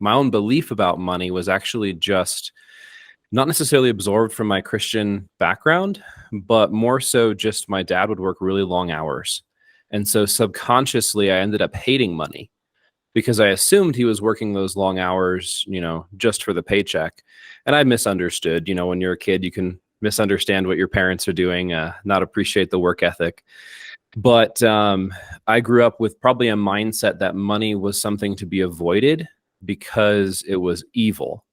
my own belief about money was actually just not necessarily absorbed from my Christian background, but more so just my dad would work really long hours. And so subconsciously, I ended up hating money because I assumed he was working those long hours, just for the paycheck. And I misunderstood. When you're a kid, you can misunderstand what your parents are doing, not appreciate the work ethic. But I grew up with probably a mindset that money was something to be avoided because it was evil.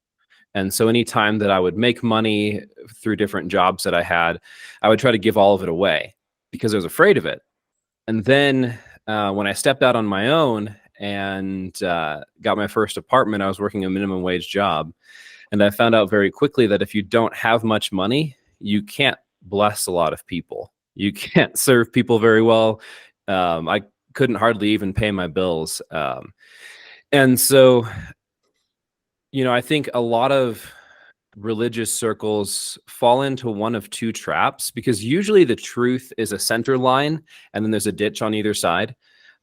And so anytime that I would make money through different jobs that I had, I would try to give all of it away because I was afraid of it. And then when I stepped out on my own and got my first apartment, I was working a minimum wage job. And I found out very quickly that if you don't have much money, you can't bless a lot of people. You can't serve people very well. I couldn't hardly even pay my bills. And so, I think a lot of religious circles fall into one of two traps, because usually the truth is a center line and then there's a ditch on either side.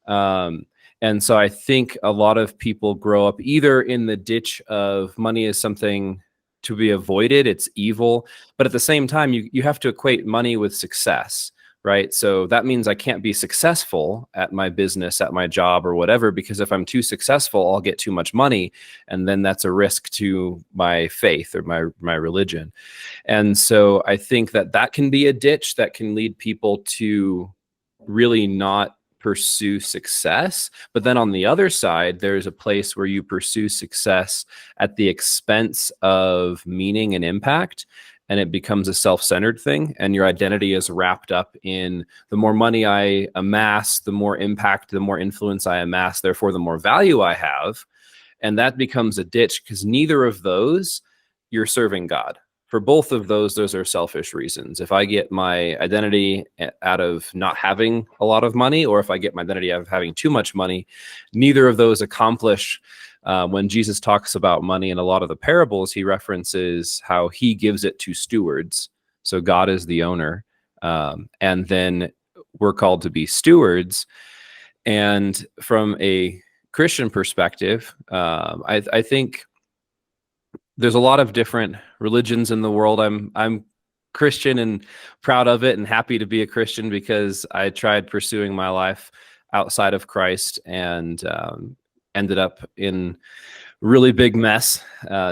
And so I think a lot of people grow up either in the ditch of money is something to be avoided, it's evil, but at the same time, you have to equate money with success, right? So that means I can't be successful at my business, at my job or whatever, because if I'm too successful, I'll get too much money. And then that's a risk to my faith or my religion. And so I think that can be a ditch that can lead people to really not pursue success. But then on the other side, there's a place where you pursue success at the expense of meaning and impact. And it becomes a self-centered thing, and your identity is wrapped up in the more money I amass, the more impact, the more influence I amass, therefore the more value I have. And that becomes a ditch, because neither of those, you're serving God. For both of those are selfish reasons. If I get my identity out of not having a lot of money, or if I get my identity out of having too much money, neither of those accomplish. When Jesus talks about money in a lot of the parables, he references how he gives it to stewards. So God is the owner. And then we're called to be stewards. And from a Christian perspective, I think there's a lot of different religions in the world. I'm Christian and proud of it and happy to be a Christian, because I tried pursuing my life outside of Christ and ended up in really big mess,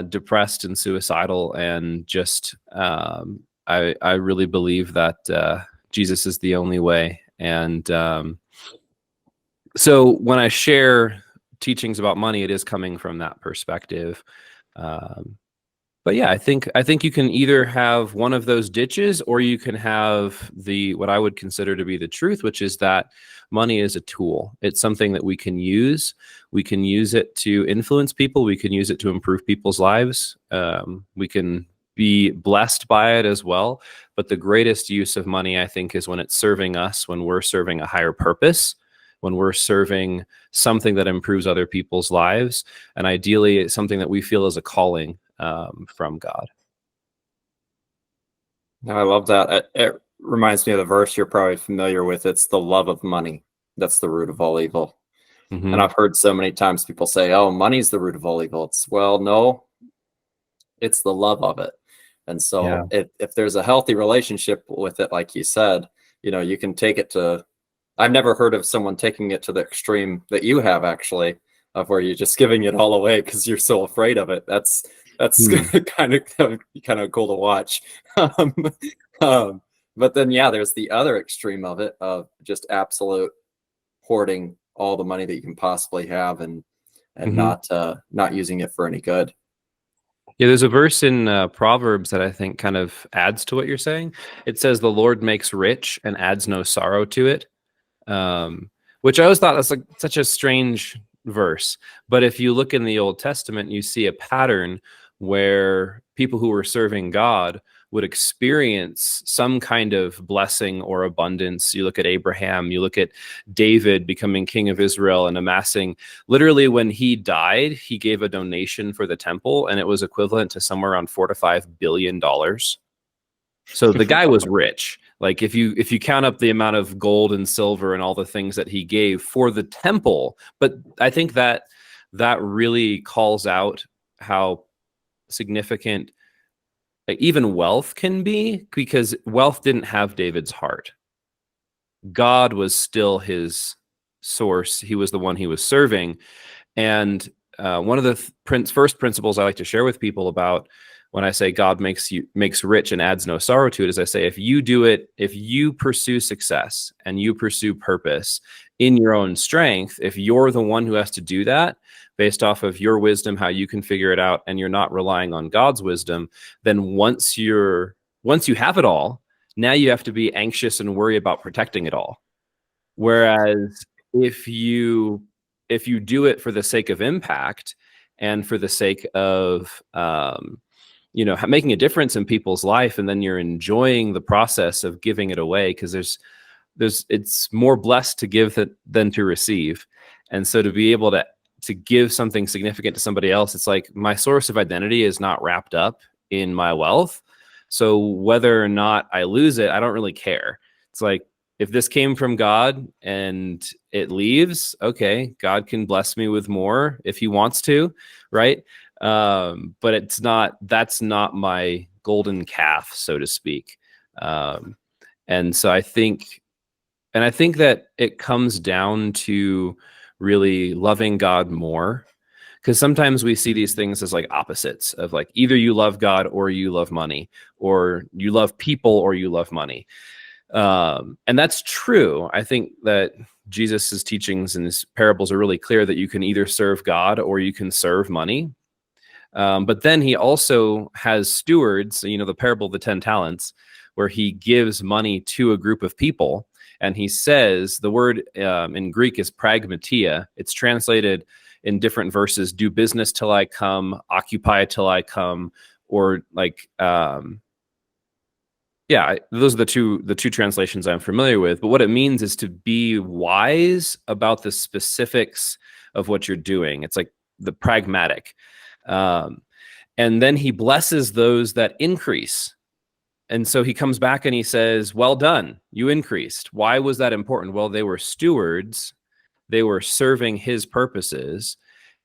depressed and suicidal. And just, I really believe that Jesus is the only way. And so when I share teachings about money, it is coming from that perspective. But yeah, I think you can either have one of those ditches, or you can have what I would consider to be the truth, which is that money is a tool. It's something that we can use. We can use it to influence people. We can use it to improve people's lives. We can be blessed by it as well. But the greatest use of money, I think, is when it's serving us, when we're serving a higher purpose, when we're serving something that improves other people's lives, and ideally it's something that we feel is a calling from God. I love that. It reminds me of the verse you're probably familiar with. It's the love of money that's the root of all evil. Mm-hmm. And I've heard so many times people say, oh, money's the root of all evil. No, it's the love of it. And so if there's a healthy relationship with it, like you said, you can take it to, I've never heard of someone taking it to the extreme that you have, actually, of where you're just giving it all away because you're so afraid of it. That's kind of cool to watch. But then, there's the other extreme of it, of just absolute hoarding all the money that you can possibly have and not using it for any good. Yeah, there's a verse in Proverbs that I think kind of adds to what you're saying. It says, the Lord makes rich and adds no sorrow to it, which I always thought that's like such a strange verse. But if you look in the Old Testament, you see a pattern where people who were serving God would experience some kind of blessing or abundance. You look at Abraham, you look at David becoming king of Israel and amassing, literally when he died, he gave a donation for the temple, and it was equivalent to somewhere around $4 to $5 billion. So the guy was rich. Like if you count up the amount of gold and silver and all the things that he gave for the temple, but I think that that really calls out how significant even wealth can be, because wealth didn't have David's heart. God was still his source. He was the one he was serving. And one of the first principles I like to share with people about when I say God makes rich and adds no sorrow to it is I say, if you pursue success and you pursue purpose in your own strength, if you're the one who has to do that based off of your wisdom, how you can figure it out, and you're not relying on God's wisdom, then once you have it all, now you have to be anxious and worry about protecting it all. Whereas if you do it for the sake of impact and for the sake of making a difference in people's life, and then you're enjoying the process of giving it away, because it's more blessed to give than to receive. And so to be able to give something significant to somebody else, it's like my source of identity is not wrapped up in my wealth. So whether or not I lose it, I don't really care. It's like, if this came from God and it leaves, okay, God can bless me with more if he wants to, right? But that's not my golden calf, so to speak. And so I think that it comes down to really loving God more, because sometimes we see these things as like opposites of like, either you love God or you love money, or you love people or you love money. And that's true. I think that Jesus's teachings and his parables are really clear that you can either serve God or you can serve money. But then he also has stewards, the parable of the 10 talents, where he gives money to a group of people. And he says, the word in Greek is pragmatia. It's translated in different verses, do business till I come, occupy till I come, or like, those are the two translations I'm familiar with. But what it means is to be wise about the specifics of what you're doing. It's like the pragmatic. And then he blesses those that increase. And so he comes back and he says, well done, you increased. Why was that important? Well, they were stewards. They were serving his purposes,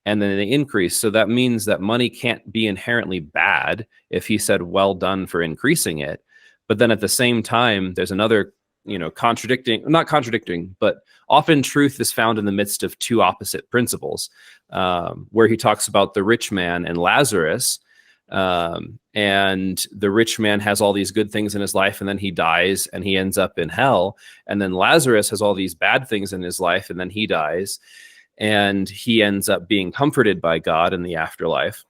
and then they increased. So that means that money can't be inherently bad if he said, well done for increasing it. But then at the same time, there's another, not contradicting, but often truth is found in the midst of two opposite principles, where he talks about the rich man and Lazarus. And the rich man has all these good things in his life, and then he dies and he ends up in hell. And then Lazarus has all these bad things in his life, and then he dies and he ends up being comforted by God in the afterlife.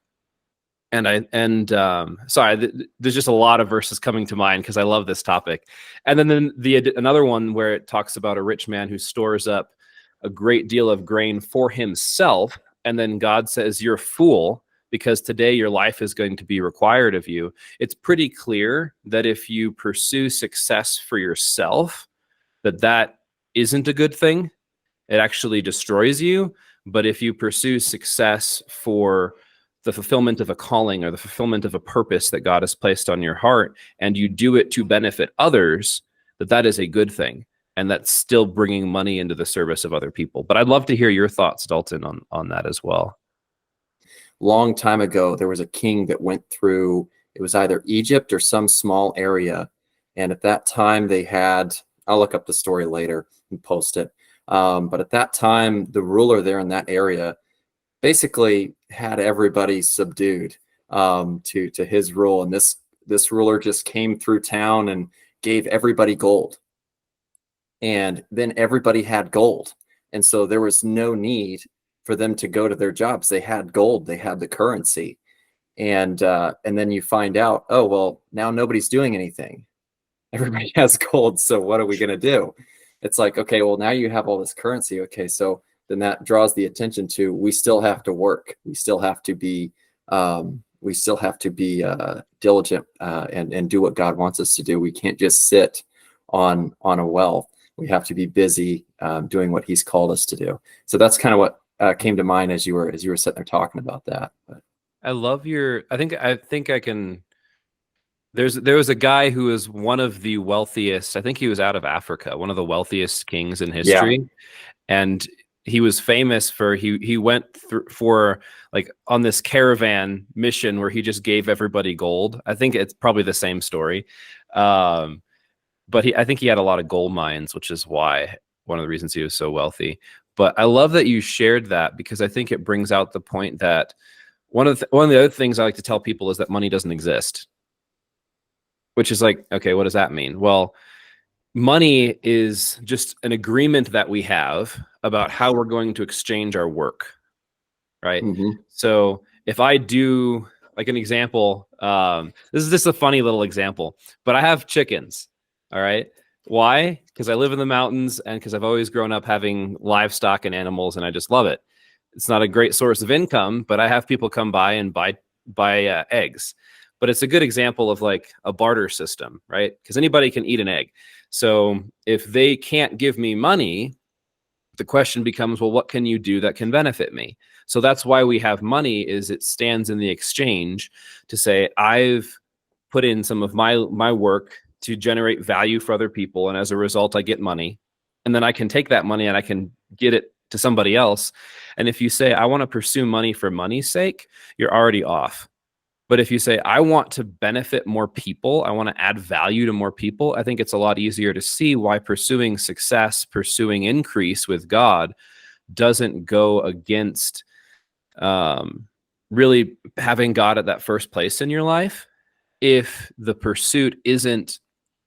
There's just a lot of verses coming to mind because I love this topic. And then another one where it talks about a rich man who stores up a great deal of grain for himself. And then God says, you're a fool, because today your life is going to be required of you. It's pretty clear that if you pursue success for yourself, that isn't a good thing. It actually destroys you. But if you pursue success for the fulfillment of a calling or the fulfillment of a purpose that God has placed on your heart, and you do it to benefit others, that is a good thing. And that's still bringing money into the service of other people. But I'd love to hear your thoughts, Dalton, on that as well. Long time ago, there was a king that went through, it was either Egypt or some small area. And at that time they had, I'll look up the story later and post it. But at that time, the ruler there in that area basically had everybody subdued to his rule. And this ruler just came through town and gave everybody gold. And then everybody had gold. And so there was no need for them to go to their jobs. They had gold, they had the currency. And then you find out, oh, well, now nobody's doing anything. Everybody has gold. So what are we going to do? It's like, okay, well, now you have all this currency. Okay, so then that draws the attention to, we still have to work. We still have to be diligent and do what God wants us to do. We can't just sit on a wealth. We have to be busy doing what He's called us to do. So that's kind of what came to mind as you were sitting there talking about that. But I love I think I can. There was a guy who was one of the wealthiest. I think he was out of Africa, one of the wealthiest kings in history. Yeah. And he was famous for he went through for like on this caravan mission where he just gave everybody gold. I think it's probably the same story. But I think he had a lot of gold mines, which is why one of the reasons he was so wealthy. But I love that you shared that, because I think it brings out the point that one of the other things I like to tell people is that money doesn't exist, which is like, okay, what does that mean? Well, money is just an agreement that we have about how we're going to exchange our work, right? So if I do, like an example, this is just a funny little example, but I have chickens. All right. Why? Because I live in the mountains and because I've always grown up having livestock and animals, and I just love it. It's not a great source of income, but I have people come by and buy eggs. But it's a good example of like a barter system, right? Because anybody can eat an egg. So if they can't give me money, the question becomes, well, what can you do that can benefit me? So that's why we have money, is it stands in the exchange to say, I've put in some of my work to generate value for other people, and as a result I get money, and then I can take that money and I can get it to somebody else. And if you say I want to pursue money for money's sake, you're already off. But if you say I want to benefit more people, I want to add value to more people, I think it's a lot easier to see why pursuing success, pursuing increase with God doesn't go against really having God at that first place in your life, if the pursuit isn't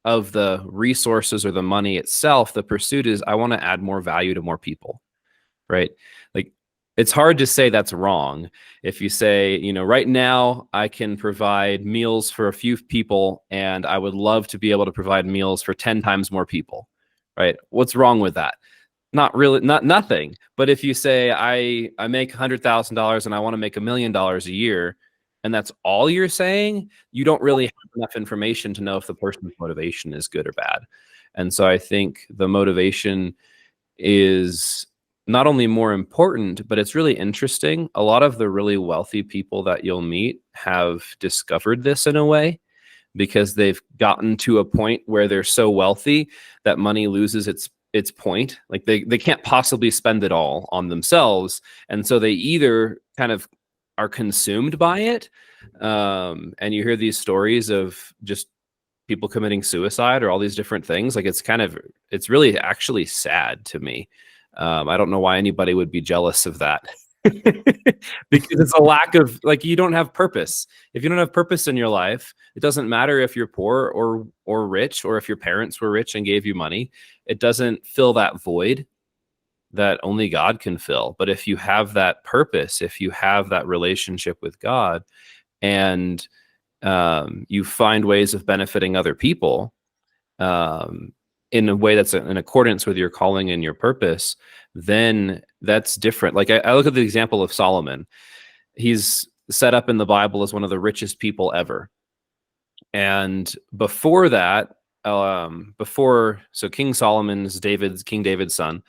of the resources or the money itself. The pursuit is, I want to add more value to more people, right? Like, it's hard to say that's wrong. If you say, you know, right now I can provide meals for a few people and I would love to be able to provide meals for 10 times more people, right? What's wrong with that? Not really, nothing. But if you say I make $100,000 and I want to make $1 million a year, and that's all you're saying, you don't really have enough information to know if the person's motivation is good or bad. And so I think the motivation is not only more important, but it's really interesting. A lot of the really wealthy people that you'll meet have discovered this in a way, because they've gotten to a point where they're so wealthy that money loses its point. Like they can't possibly spend it all on themselves. And so they either kind of are consumed by it. And you hear these stories of just people committing suicide or all these different things. Like it's really actually sad to me. I don't know why anybody would be jealous of that. Because it's a lack of, like, you don't have purpose. If you don't have purpose in your life, it doesn't matter if you're poor or rich, or if your parents were rich and gave you money. It doesn't fill that void that only God can fill. But if you have that purpose, if you have that relationship with God, and you find ways of benefiting other people in a way that's in accordance with your calling and your purpose, then that's different. Like I look at the example of Solomon. He's set up in the Bible as one of the richest people ever. And before that, so King Solomon is King David's son.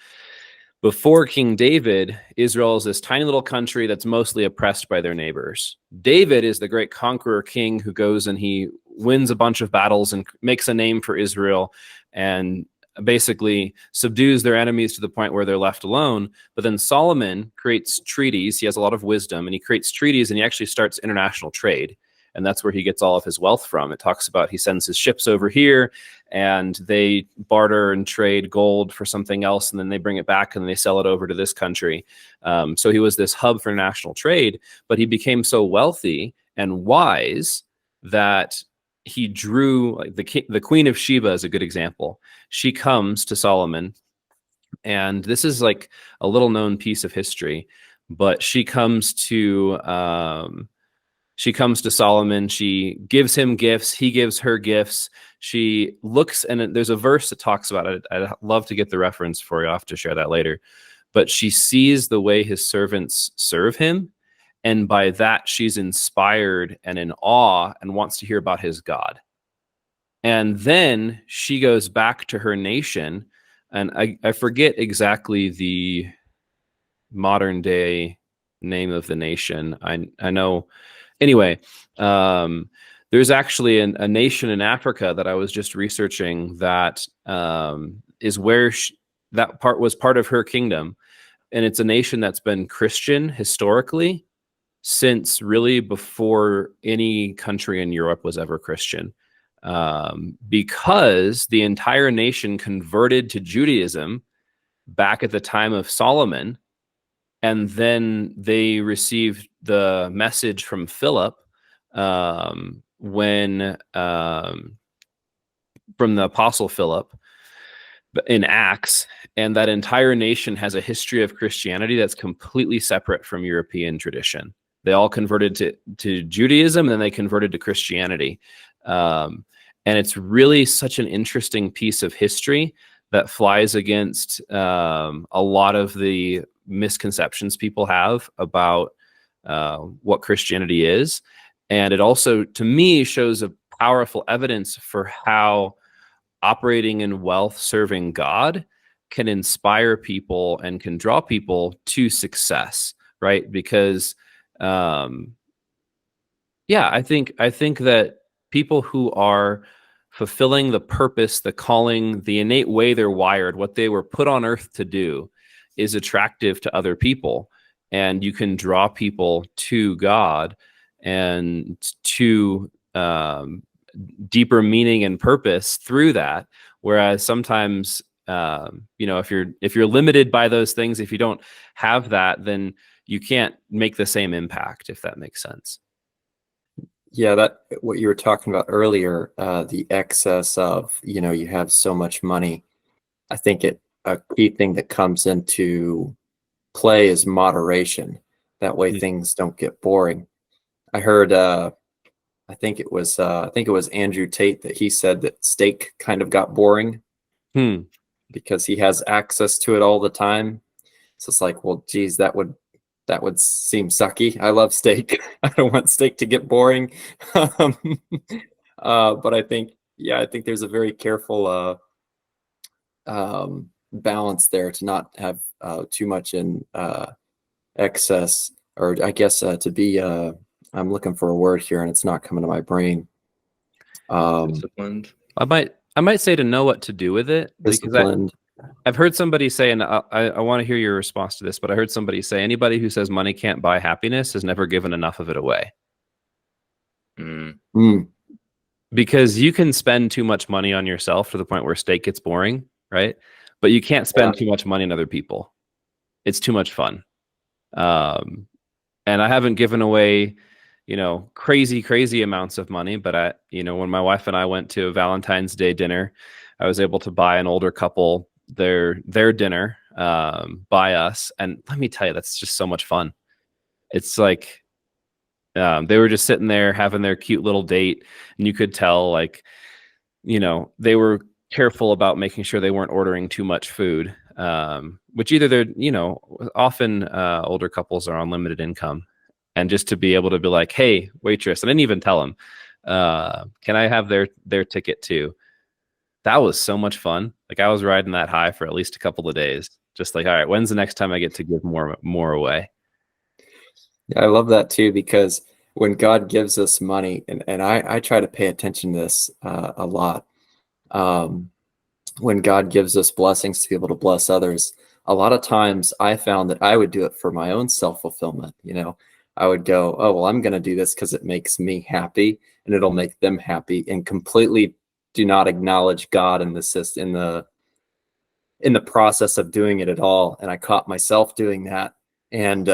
Before King David, Israel is this tiny little country that's mostly oppressed by their neighbors. David is the great conqueror king who goes and he wins a bunch of battles and makes a name for Israel and basically subdues their enemies to the point where they're left alone. But then Solomon creates treaties. He has a lot of wisdom, and he creates treaties, and he actually starts international trade. And that's where he gets all of his wealth from. It talks about he sends his ships over here and they barter and trade gold for something else, and then they bring it back and they sell it over to this country. So he was this hub for national trade, but he became so wealthy and wise that he drew, like the Queen of Sheba is a good example. She comes to Solomon, and this is like a little known piece of history, but she comes to Solomon. She gives him gifts. He gives her gifts. She looks, and there's a verse that talks about it. I'd love to get the reference for you. I'll have to share that later. But she sees the way his servants serve him, and by that she's inspired and in awe and wants to hear about his God. And then she goes back to her nation, and I forget exactly the modern day name of the nation. I know. Anyway, there's actually a nation in Africa that I was just researching that is where that part was part of her kingdom. and it's a nation that's been Christian historically since really before any country in Europe was ever Christian, because the entire nation converted to Judaism back at the time of Solomon, and then they received the message from Philip when from the Apostle Philip in Acts, and that entire nation has a history of Christianity that's completely separate from European tradition. They all converted to Judaism, and then they converted to Christianity. And it's really such an interesting piece of history that flies against a lot of the misconceptions people have about what Christianity is. And it also, to me, shows a powerful evidence for how operating in wealth, serving God, can inspire people and can draw people to success, right? Because I think that people who are fulfilling the purpose, the calling, the innate way they're wired, what they were put on earth to do, is attractive to other people. And you can draw people to God and to deeper meaning and purpose through that. Whereas sometimes, if you're limited by those things, if you don't have that, then you can't make the same impact, if that makes sense. Yeah, that what you were talking about earlier, the excess of, you have so much money. I think a key thing that comes into play is moderation. That way things don't get boring. I heard I think it was Andrew Tate that he said that steak kind of got boring because he has access to it all the time. So it's like, well, geez, that would seem sucky. I love steak. I don't want steak to get boring. But I think there's a very careful balance there to not have too much in excess, or I guess to be I'm looking for a word here and it's not coming to my brain. Disciplined. I might say to know what to do with it, Disciplined. because I've heard somebody say, and I want to hear your response to this, but I heard somebody say anybody who says money can't buy happiness has never given enough of it away. Because you can spend too much money on yourself to the point where steak gets boring, right? But you can't spend too much money on other people. It's too much fun. And I haven't given away, crazy amounts of money, but when my wife and I went to a Valentine's Day dinner, I was able to buy an older couple their dinner by us, and let me tell you, that's just so much fun. It's like they were just sitting there having their cute little date, and you could tell, they were careful about making sure they weren't ordering too much food, which either they're often older couples are on limited income, and just to be able to be like, hey, waitress, I didn't even tell them, can I have their ticket too? That was so much fun. Like, I was riding that high for at least a couple of days. Just like, all right, when's the next time I get to give more away? Yeah, I love that too, because when God gives us money, and I try to pay attention to this a lot. When God gives us blessings to be able to bless others, a lot of times I found that I would do it for my own self-fulfillment. I would go, oh, well, I'm going to do this because it makes me happy and it'll make them happy, and completely do not acknowledge God in the process of doing it at all. And I caught myself doing that. And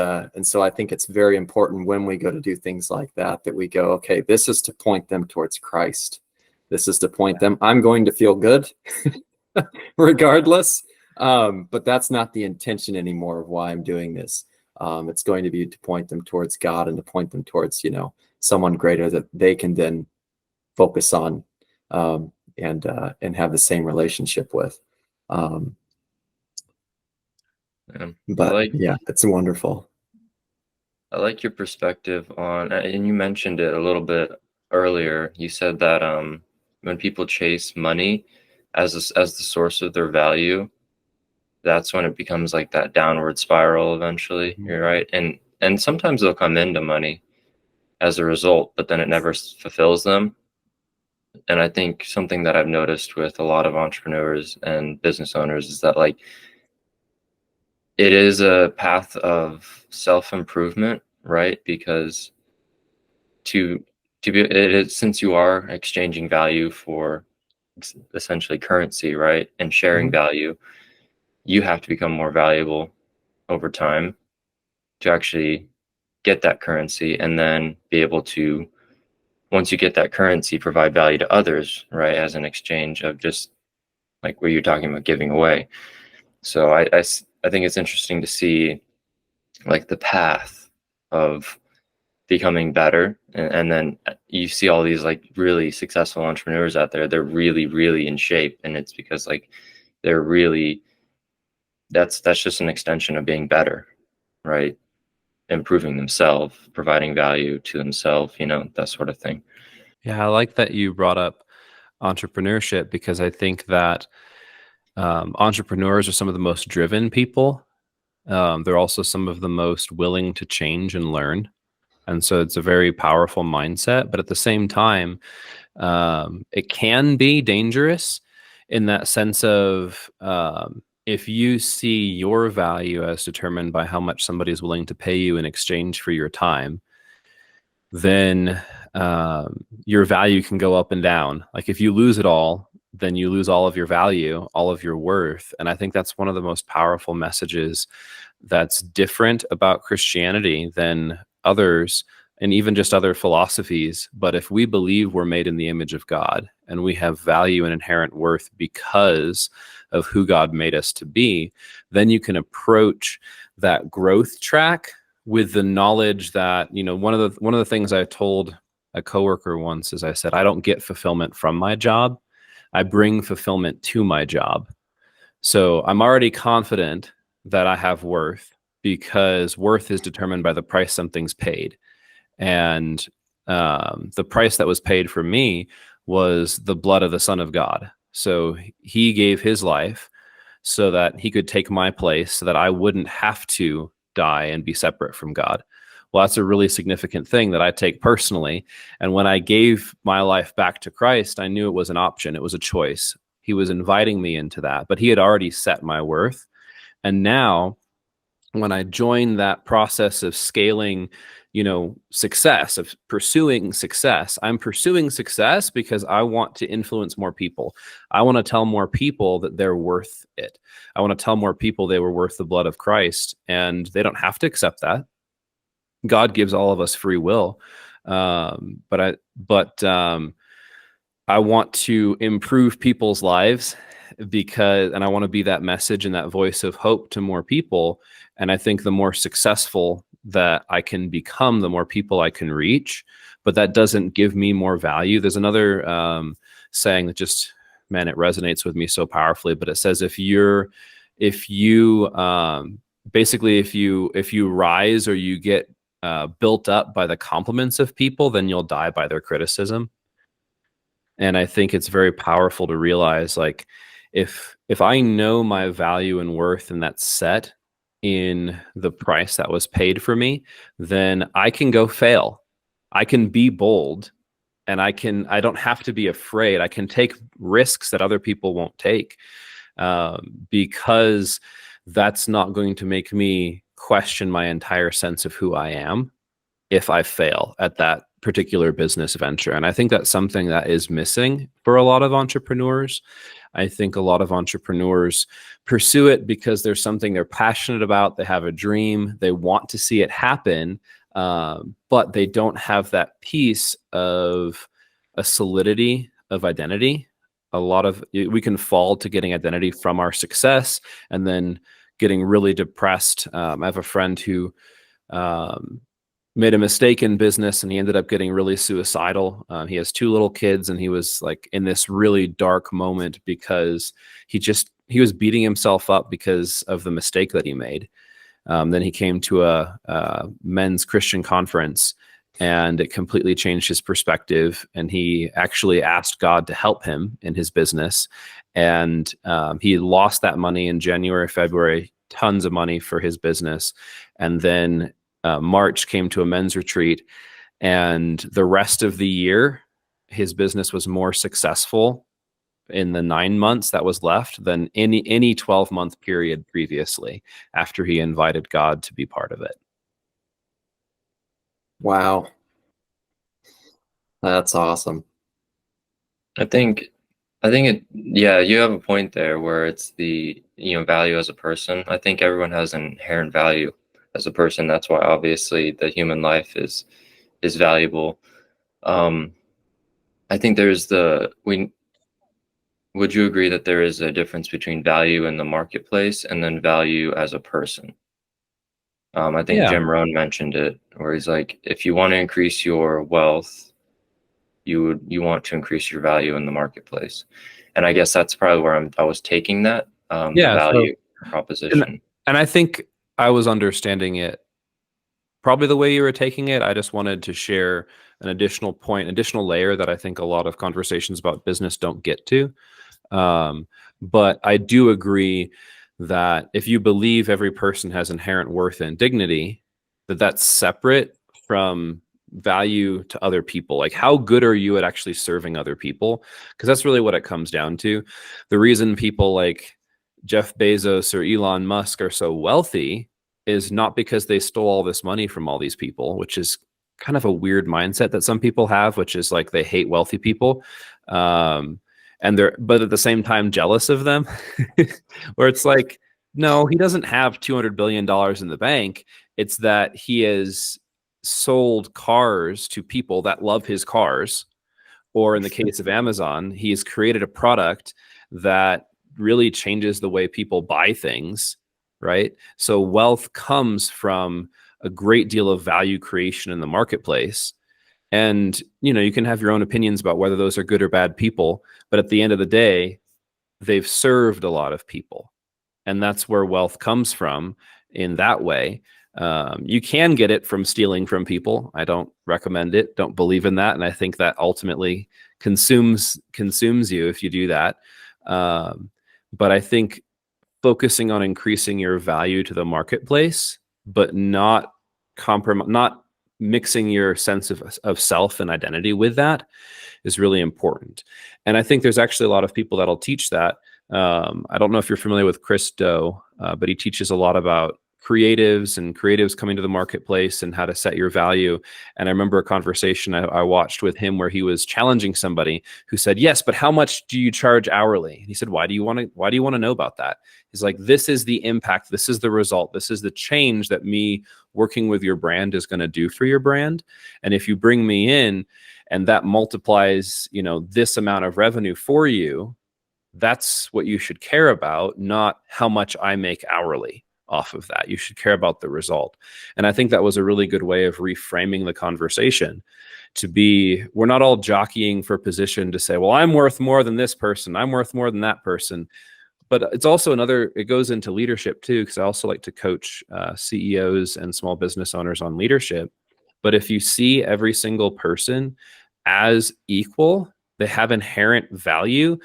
so I think it's very important when we go to do things like that we go, okay, this is to point them towards Christ. This is to point them. I'm going to feel good regardless. But that's not the intention anymore of why I'm doing this. It's going to be to point them towards God and to point them towards, someone greater that they can then focus on and have the same relationship with. But it's wonderful. I like your perspective on, and you mentioned it a little bit earlier. You said that when people chase money as the source of their value, that's when it becomes like that downward spiral eventually. You're right. And sometimes they'll come into money as a result, but then it never fulfills them. And I think something that I've noticed with a lot of entrepreneurs and business owners is that, like, it is a path of self-improvement, right? Because to be it is, since you are exchanging value for essentially currency, right, and sharing value, you have to become more valuable over time to actually get that currency, and then be able to, once you get that currency, provide value to others, right, as an exchange of just like what you're talking about, giving away. So I think it's interesting to see like the path of becoming better, and then you see all these like really successful entrepreneurs out there. They're really, really in shape, and it's because like they're really, that's just an extension of being better, right? Improving themselves, providing value to themselves, that sort of thing. Yeah, I like that you brought up entrepreneurship, because I think that entrepreneurs are some of the most driven people. They're also some of the most willing to change and learn. And so it's a very powerful mindset. But at the same time, it can be dangerous in that sense of if you see your value as determined by how much somebody is willing to pay you in exchange for your time, then your value can go up and down. Like if you lose it all, then you lose all of your value, all of your worth. And I think that's one of the most powerful messages that's different about Christianity than others, and even just other philosophies. But if we believe we're made in the image of God and we have value and inherent worth because of who God made us to be, then you can approach that growth track with the knowledge that, one of the things I told a coworker once is I said, I don't get fulfillment from my job. I bring fulfillment to my job. So I'm already confident that I have worth, because worth is determined by the price something's paid. And the price that was paid for me was the blood of the Son of God. So he gave his life so that he could take my place, so that I wouldn't have to die and be separate from God. Well, that's a really significant thing that I take personally. And when I gave my life back to Christ, I knew it was an option. It was a choice. He was inviting me into that, but he had already set my worth. And now when I join that process of scaling, success, of pursuing success, I'm pursuing success because I want to influence more people. I want to tell more people that they're worth it. I want to tell more people they were worth the blood of Christ, and they don't have to accept that. God gives all of us free will. But I want to improve people's lives, and I want to be that message and that voice of hope to more people. And I think the more successful that I can become, the more people I can reach. But that doesn't give me more value. There's another saying that just, man, it resonates with me so powerfully. But it says, if you rise or you get built up by the compliments of people, then you'll die by their criticism. And I think it's very powerful to realize, like, if I know my value and worth, and that's set in the price that was paid for me, then I can go fail. I can be bold, and I don't have to be afraid. I can take risks that other people won't take, because that's not going to make me question my entire sense of who I am if I fail at that particular business venture. And I think that's something that is missing for a lot of entrepreneurs. I think a lot of entrepreneurs pursue it because there's something they're passionate about. They have a dream. They want to see it happen, but they don't have that piece of a solidity of identity. We can fall to getting identity from our success and then getting really depressed. I have a friend who made a mistake in business, and he ended up getting really suicidal. He has 2 little kids, and he was like in this really dark moment because he was beating himself up because of the mistake that he made. Then he came to a men's Christian conference, and it completely changed his perspective. And he actually asked God to help him in his business. And he lost that money in January, February, tons of money for his business. And then March came to a men's retreat, and the rest of the year, his business was more successful in the 9 months that was left than any 12-month period previously after he invited God to be part of it. Wow. That's awesome. I think yeah, you have a point there where it's the, value as a person. I think everyone has an inherent value as a person. That's why obviously the human life is valuable. I think would you agree that there is a difference between value in the marketplace and then value as a person? I think Yeah. Jim Rohn mentioned it, where he's like, if you want to increase your wealth, you want to increase your value in the marketplace. And I guess that's probably where I was taking that, the value proposition. And I think I was understanding it probably the way you were taking it. I just wanted to share an additional layer that I think a lot of conversations about business don't get to. But I do agree that if you believe every person has inherent worth and dignity, that's separate from value to other people. Like, how good are you at actually serving other people? Because that's really what it comes down to. The reason people like Jeff Bezos or Elon Musk are so wealthy is not because they stole all this money from all these people, which is kind of a weird mindset that some people have, which is like they hate wealthy people. And they're, but at the same time, jealous of them, where it's like, no, he doesn't have $200 billion in the bank. It's that he has sold cars to people that love his cars. Or in the case of Amazon, he has created a product that really changes the way people buy things, right? So wealth comes from a great deal of value creation in the marketplace. And, you can have your own opinions about whether those are good or bad people, but at the end of the day, they've served a lot of people. And that's where wealth comes from in that way. You can get it from stealing from people. I don't recommend it. Don't believe in that. And I think that ultimately consumes you if you do that. But I think focusing on increasing your value to the marketplace, but not mixing your sense of self and identity with that is really important. And I think there's actually a lot of people that'll teach that. I don't know if you're familiar with Chris Do, but he teaches a lot about creatives coming to the marketplace and how to set your value. And I remember a conversation I watched with him where he was challenging somebody who said, yes, but how much do you charge hourly? And he said, why do you want to know about that? He's like, this is the impact. This is the result. This is the change that me working with your brand is going to do for your brand. And if you bring me in and that multiplies, this amount of revenue for you, that's what you should care about, not how much I make hourly off of that. You should care about the result. And I think that was a really good way of reframing the conversation to be, we're not all jockeying for position to say, well, I'm worth more than this person. I'm worth more than that person. But it's also it goes into leadership too, because I also like to coach CEOs and small business owners on leadership. But if you see every single person as equal, they have inherent value.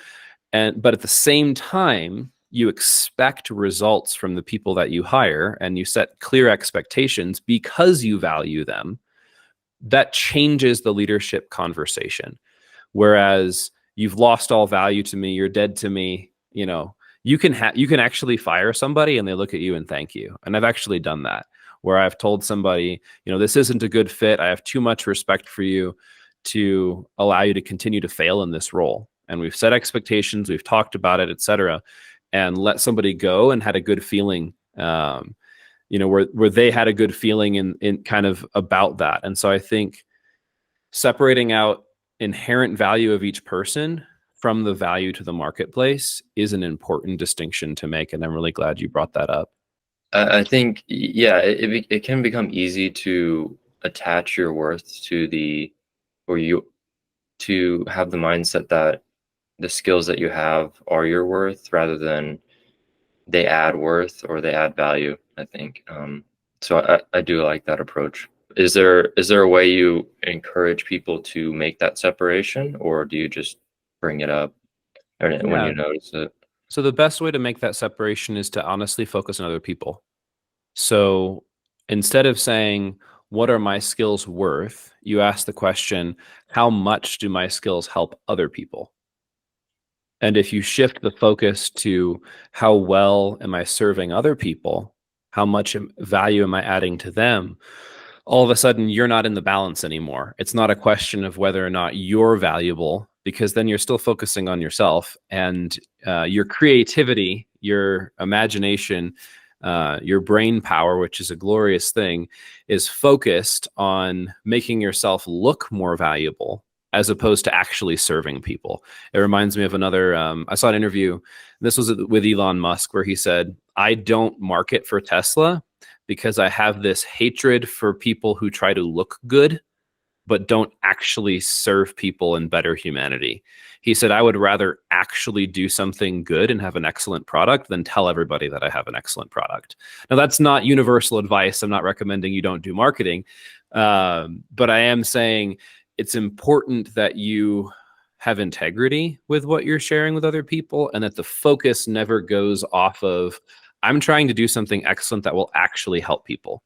But at the same time, you expect results from the people that you hire and you set clear expectations because you value them. That changes the leadership conversation. Whereas you've lost all value to me, you're dead to me, you can actually fire somebody and they look at you and thank you. And I've actually done that where I've told somebody, this isn't a good fit. I have too much respect for you to allow you to continue to fail in this role. And we've set expectations, we've talked about it, et cetera, and let somebody go and had a good feeling, where they had a good feeling in kind of about that. And so I think separating out inherent value of each person from the value to the marketplace is an important distinction to make. And I'm really glad you brought that up. I think, yeah, it can become easy to attach your worth to to have the mindset that the skills that you have are your worth rather than they add worth or they add value, I think. So I do like that approach. Is there a way you encourage people to make that separation, or do you just bring it up when you notice it? So the best way to make that separation is to honestly focus on other people. So instead of saying, what are my skills worth? You ask the question, how much do my skills help other people? And if you shift the focus to how well am I serving other people, how much value am I adding to them, all of a sudden you're not in the balance anymore. It's not a question of whether or not you're valuable, because then you're still focusing on yourself, and your creativity, your imagination, your brain power, which is a glorious thing, is focused on making yourself look more valuable as opposed to actually serving people. It reminds me of another, I saw an interview, this was with Elon Musk, where he said, I don't market for Tesla because I have this hatred for people who try to look good, but don't actually serve people and better humanity. He said, I would rather actually do something good and have an excellent product than tell everybody that I have an excellent product. Now, that's not universal advice. I'm not recommending you don't do marketing. But I am saying it's important that you have integrity with what you're sharing with other people, and that the focus never goes off of, I'm trying to do something excellent that will actually help people.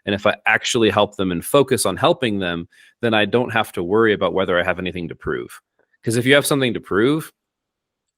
And if I actually help them and focus on helping them, then I don't have to worry about whether I have anything to prove. Because if you have something to prove,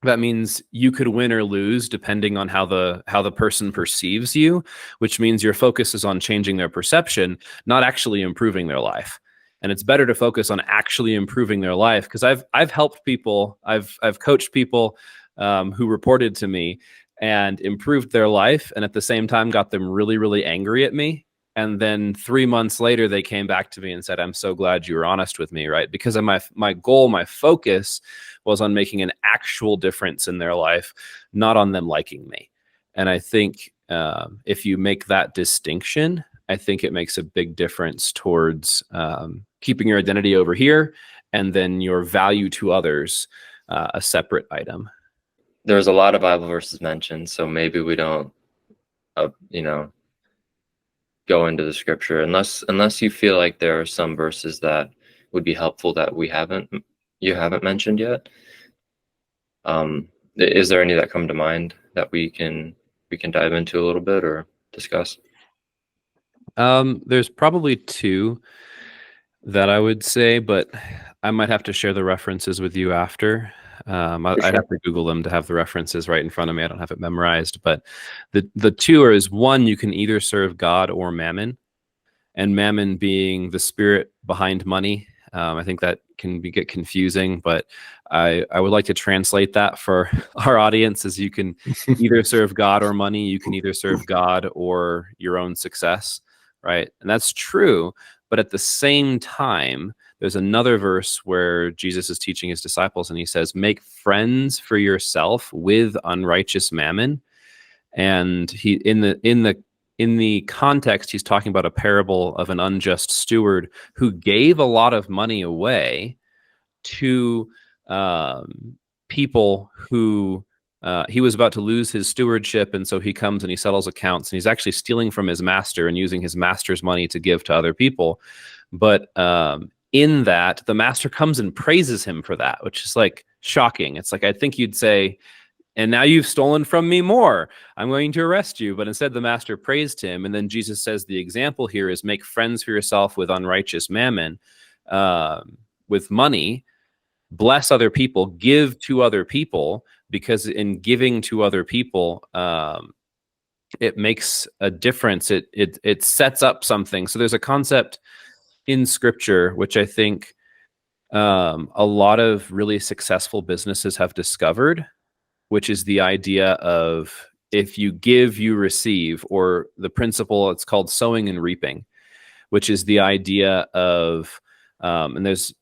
that means you could win or lose depending on how the person perceives you, which means your focus is on changing their perception, not actually improving their life. And it's better to focus on actually improving their life, because I've helped people, I've coached people who reported to me and improved their life, and at the same time got them really, really angry at me. And then 3 months later, they came back to me and said, I'm so glad you were honest with me, right? Because my goal, my focus was on making an actual difference in their life, not on them liking me. And I think if you make that distinction, I think it makes a big difference towards keeping your identity over here and then your value to others a separate item. There's a lot of Bible verses mentioned, so maybe we don't, go into the scripture unless you feel like there are some verses that would be helpful that you haven't mentioned yet. Is there any that come to mind that we can dive into a little bit or discuss? There's probably two that I would say, but I might have to share the references with you after. I'd have to Google them to have the references right in front of me. I don't have it memorized, but the two are, is one, you can either serve God or mammon, and mammon being the spirit behind money. I think that can get confusing, but I would like to translate that for our audience as you can either serve God or money. You can either serve God or your own success, right? And that's true. But at the same time, there's another verse where Jesus is teaching his disciples, and he says, make friends for yourself with unrighteous mammon. And he, in the context, he's talking about a parable of an unjust steward who gave a lot of money away to people who he was about to lose his stewardship. And so he comes and he settles accounts, and he's actually stealing from his master and using his master's money to give to other people. But in that, the master comes and praises him for that, which is like shocking. It's like, I think you'd say, and now you've stolen from me more, I'm going to arrest you. But instead, the master praised him. And then Jesus says the example here is make friends for yourself with unrighteous mammon, with money, bless other people, give to other people, because in giving to other people, it makes a difference. It sets up something. So there's a concept in scripture, which I think a lot of really successful businesses have discovered, which is the idea of if you give, you receive, or the principle, it's called sowing and reaping, which is the idea of, and there's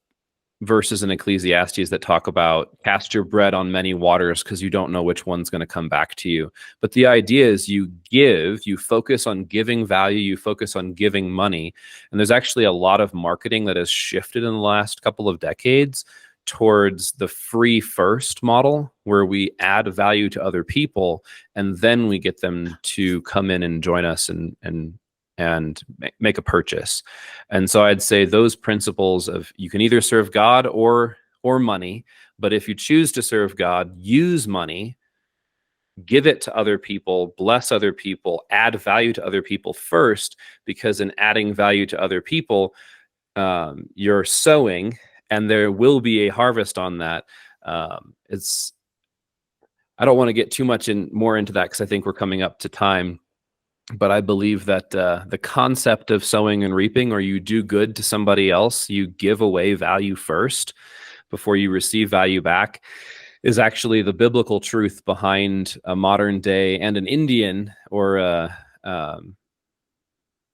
verses in Ecclesiastes that talk about cast your bread on many waters because you don't know which one's going to come back to you. But the idea is you give, you focus on giving value, you focus on giving money. And there's actually a lot of marketing that has shifted in the last couple of decades towards the free first model, where we add value to other people and then we get them to come in and join us and make a purchase. And so I'd say those principles of, you can either serve God or money, but if you choose to serve God, use money, give it to other people, bless other people, add value to other people first, because in adding value to other people, you're sowing, and there will be a harvest on that. I don't want to get too much more into that because I think we're coming up to time. But I believe that the concept of sowing and reaping, or you do good to somebody else, you give away value first before you receive value back, is actually the biblical truth behind a modern day and an Indian or an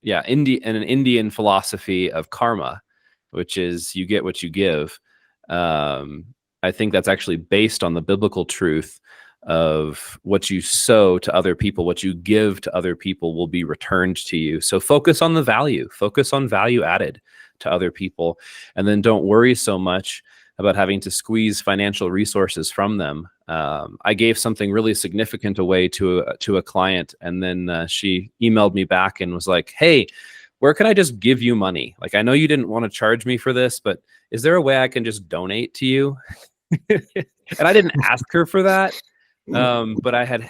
Indian philosophy of karma, which is you get what you give. I think that's actually based on the biblical truth of what you sow to other people, what you give to other people will be returned to you. So focus on the value, focus on value added to other people, and then don't worry so much about having to squeeze financial resources from them. I gave something really significant away to a client, and then she emailed me back and was like, "Hey, where can I just give you money? Like, I know you didn't want to charge me for this, but is there a way I can just donate to you?" And I didn't ask her for that. But I had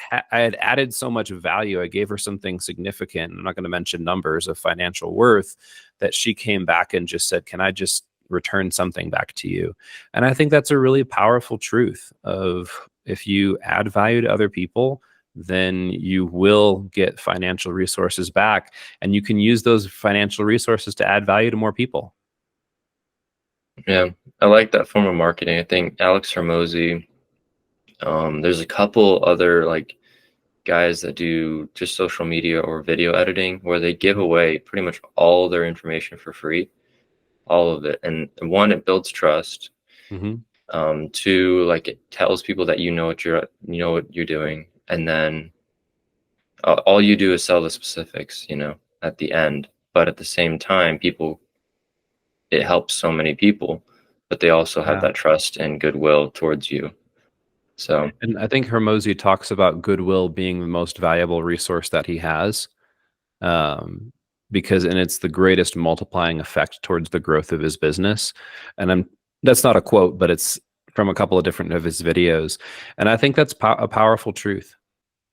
added so much value. I gave her something significant. I'm not going to mention numbers of financial worth, that she came back and just said, "Can I just return something back to you?" And I think that's a really powerful truth of, if you add value to other people, then you will get financial resources back, and you can use those financial resources to add value to more people. Yeah, I like that form of marketing. I think Alex Hormozy, there's a couple other like guys that do just social media or video editing where they give away pretty much all their information for free, all of it. And one, it builds trust. Two, like, it tells people that you know what you're doing, and then all you do is sell the specifics, at the end. But at the same time, it helps so many people, but they also have that trust and goodwill towards you. So, and I think Hormozy talks about goodwill being the most valuable resource that he has, because it's the greatest multiplying effect towards the growth of his business. And that's not a quote, but it's from a couple of different of his videos, and I think that's a powerful truth.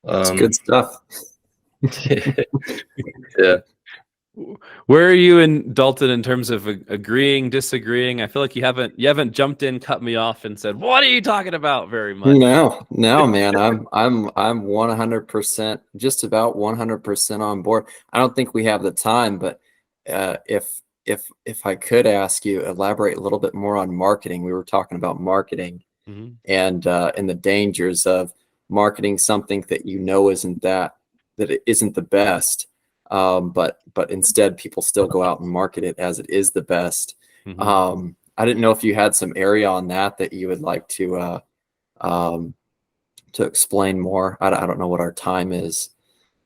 It's good stuff. Yeah. Where are you in Dalton in terms of agreeing, disagreeing? I feel like you haven't jumped in, cut me off, and said, "What are you talking about?" very much. No, man. I'm 100%, just about 100% on board. I don't think we have the time, but if I could ask you, elaborate a little bit more on marketing. We were talking about marketing and the dangers of marketing something that it isn't the best. But instead people still go out and market it as it is the best. I didn't know if you had some area on that you would like to explain more. I don't know what our time is.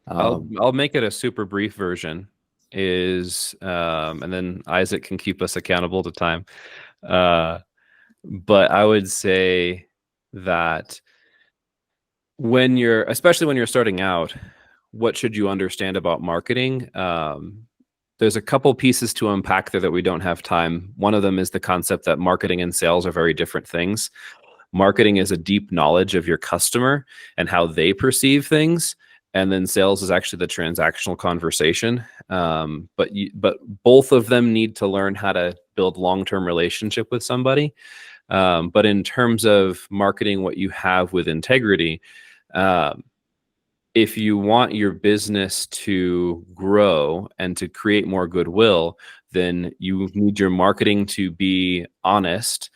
I'll make it a super brief version, and then Isaac can keep us accountable to time. But I would say that especially when you're starting out, what should you understand about marketing? There's a couple pieces to unpack there that we don't have time. One of them is the concept that marketing and sales are very different things. Marketing is a deep knowledge of your customer and how they perceive things. And then sales is actually the transactional conversation. But both of them need to learn how to build long-term relationship with somebody. But in terms of marketing what you have with integrity, if you want your business to grow and to create more goodwill, then you need your marketing to be honest.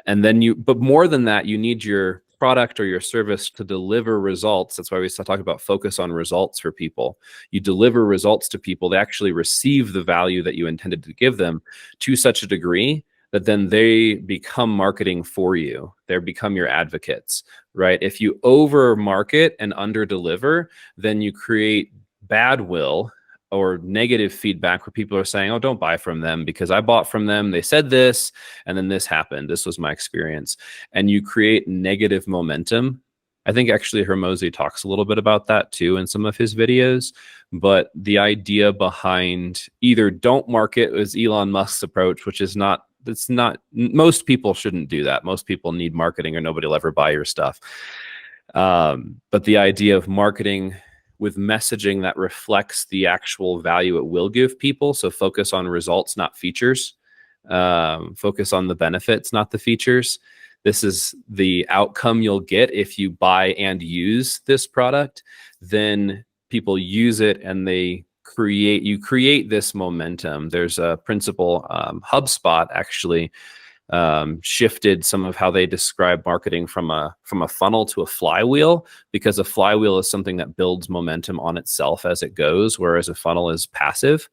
And then but more than that, you need your product or your service to deliver results. That's why we talk about focus on results for people. You deliver results to people, they actually receive the value that you intended to give them to such a degree that then they become marketing for you. They become your advocates, right? If you over market and under deliver, then you create bad will or negative feedback where people are saying, "Oh, don't buy from them because I bought from them. They said this, and then this happened. This was my experience." And you create negative momentum. I think actually Hormozy talks a little bit about that too in some of his videos. But the idea behind either don't market is Elon Musk's approach, which is not, most people shouldn't do that. Most people need marketing or nobody will ever buy your stuff. But the idea of marketing with messaging that reflects the actual value it will give people. So focus on results, not features. Focus on the benefits, not the features. this is the outcome you'll get if you buy and use this product, then people use it and you create this momentum. There's a principle, HubSpot actually shifted some of how they describe marketing from a funnel to a flywheel, because a flywheel is something that builds momentum on itself as it goes, whereas a funnel is passive.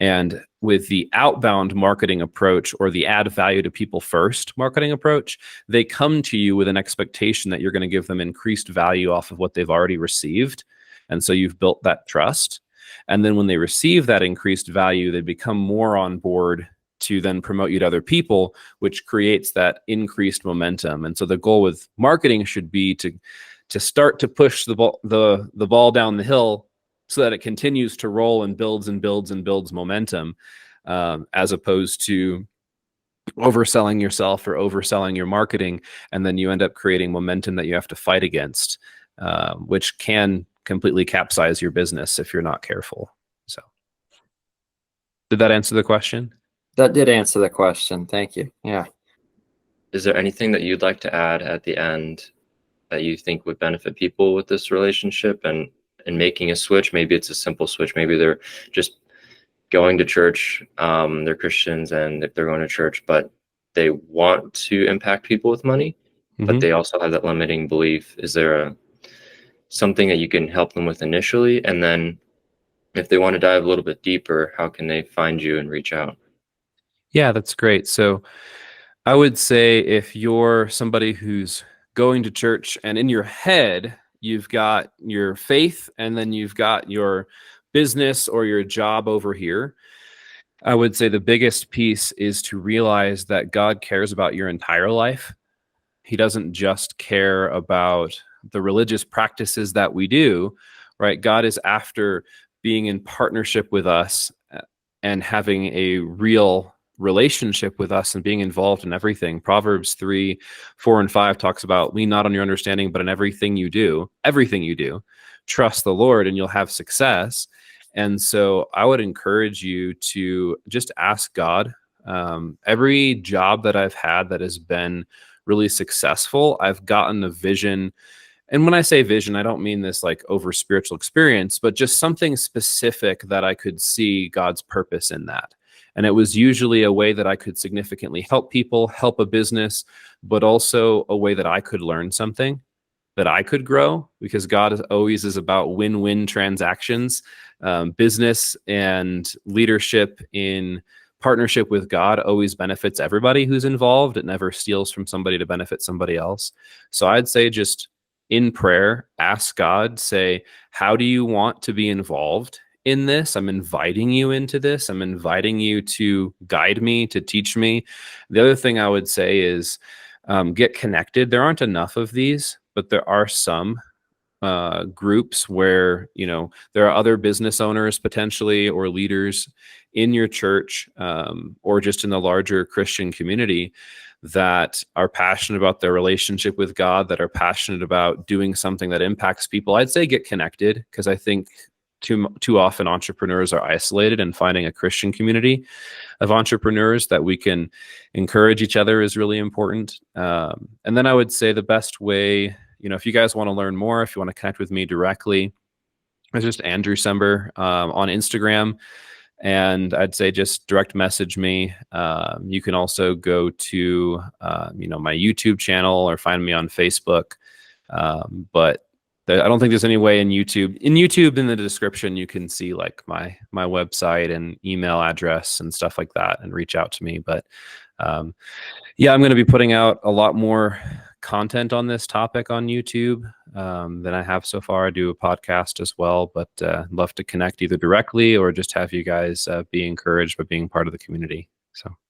And with the outbound marketing approach, or the add value to people first marketing approach, they come to you with an expectation that you're going to give them increased value off of what they've already received. And so you've built that trust. And then when they receive that increased value, they become more on board to then promote you to other people, which creates that increased momentum. And so the goal with marketing should be to start to push the ball down the hill, so that it continues to roll and builds and builds and builds momentum, as opposed to overselling yourself or overselling your marketing, and then you end up creating momentum that you have to fight against, which can completely capsize your business if you're not careful. So, did that answer the question? That did answer the question. Thank you. Yeah. Is there anything that you'd like to add at the end that you think would benefit people with this relationship and making a switch? Maybe it's a simple switch. Maybe they're just going to church. They're Christians and they're going to church, but they want to impact people with money, but they also have that limiting belief. Is there something that you can help them with initially? And then if they want to dive a little bit deeper, how can they find you and reach out? Yeah, that's great. So I would say, if you're somebody who's going to church and in your head, you've got your faith and then you've got your business or your job over here, I would say the biggest piece is to realize that God cares about your entire life. He doesn't just care about the religious practices that we do, right? God is after being in partnership with us and having a real relationship with us and being involved in everything. Proverbs 3:4-5 talks about, lean not on your understanding, but in everything you do, trust the Lord and you'll have success. And so I would encourage you to just ask God. Every job that I've had that has been really successful, I've gotten a vision. And when I say vision, I don't mean this like over spiritual experience, but just something specific that I could see God's purpose in that. And it was usually a way that I could significantly help people, help a business, but also a way that I could learn something, that I could grow, because God always is about win-win transactions. Business and leadership in partnership with God always benefits everybody who's involved. It never steals from somebody to benefit somebody else. So I'd say, just in prayer, ask God, say, how do you want to be involved in this? I'm inviting you into this. I'm inviting you to guide me, to teach me. The other thing I would say is get connected. There aren't enough of these, but there are some groups where, there are other business owners potentially, or leaders in your church, or just in the larger Christian community, that are passionate about their relationship with God, that are passionate about doing something that impacts people. I'd say get connected, because I think too often entrepreneurs are isolated, and finding a Christian community of entrepreneurs that we can encourage each other is really important. And then I would say the best way, if you guys want to learn more, if you want to connect with me directly, it's just Andrew Sember on Instagram. And I'd say just direct message me. You can also go to, my YouTube channel, or find me on Facebook. But I don't think there's any way in YouTube. In the description, you can see like my website and email address and stuff like that, and reach out to me. But I'm going to be putting out a lot more content on this topic on YouTube than I have so far. I do a podcast as well, but love to connect either directly or just have you guys be encouraged by being part of the community. So